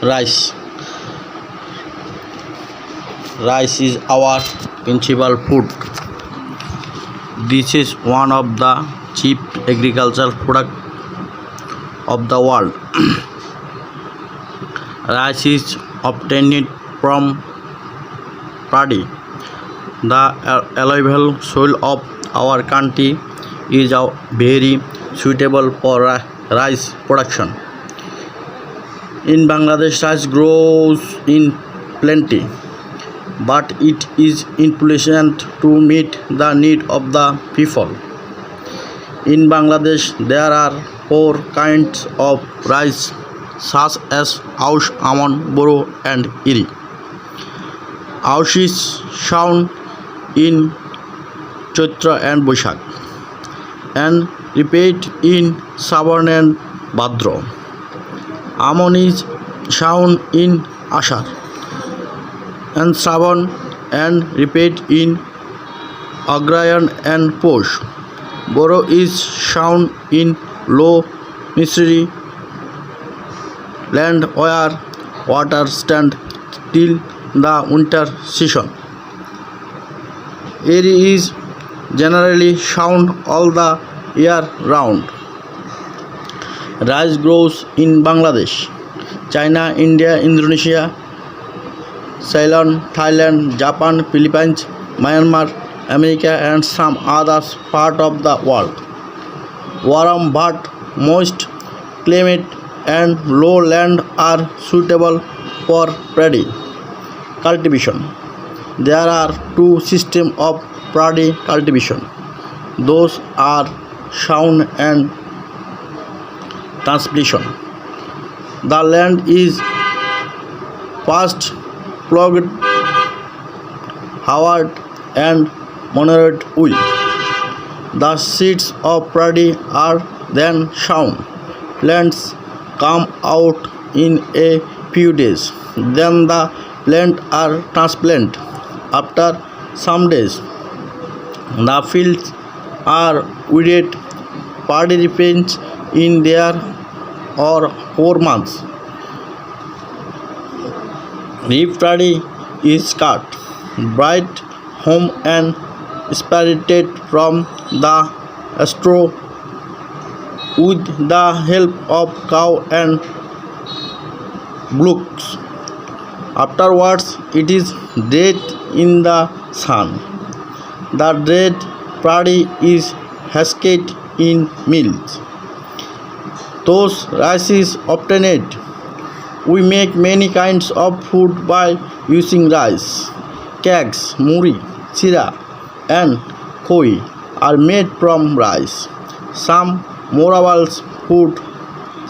Rice. Rice is our principal food. This is one of the chief agricultural products of the world. Rice is obtained from paddy. The alluvial soil of our country is very suitable for rice production. In Bangladesh, rice grows in plenty, but it is insufficient to meet the need of the people. In Bangladesh, there are 4 kinds of rice such as Aush, Amon, Boro and Iri. Aush is sown in Chaitra and Boishak and repeat in Sawan and Bhadra. Amon is sown in Ashar and Sawan and repeat in Agrayan and Posh. Boro is sown in low Misri land where water stands till the winter season. Eri is generally sown all the year round. Rice grows in Bangladesh, China, India, Indonesia, Ceylon, Thailand, Japan, Philippines, Myanmar, America and some other parts of the world. Warm but moist climate and low land are suitable for paddy cultivation. There are 2 systems of paddy cultivation. Those are sown and transplantation. The land is first ploughed, harrowed and maneured with. The seeds of paddy are then sown. Plants come out in a few days. Then the plants are transplanted. After some days, the fields are weeded. Paddy remains in there for 4 months. If paddy is cut, brought home and separated from the straw with the help of cow and bullocks. Afterwards, it is dried in the sun. The dried paddy is husked in mills. Those rice is obtained. We make many kinds of food by using rice. Cakes, muri, sira, and khoi are made from rice. Some memorable food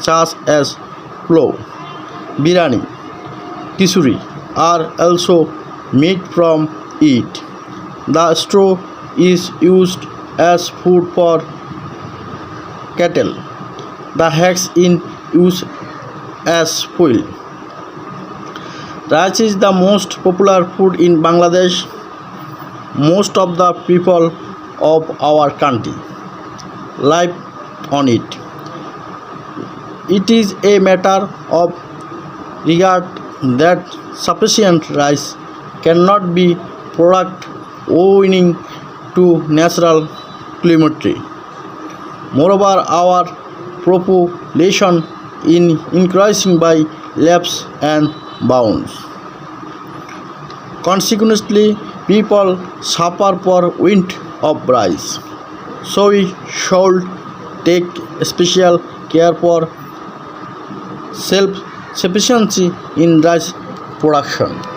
such as pulao, biryani, kisuri are also made from it. The straw is used as food for cattle. The eggs in use as fuel. Rice is the most popular food in Bangladesh. Most of the people of our country live on it. It is a matter of regard that sufficient rice cannot be produced owing to natural calamity. Moreover, our population is increasing by leaps and bounds. Consequently, people suffer for want of rice. So we should take special care for self-sufficiency in rice production.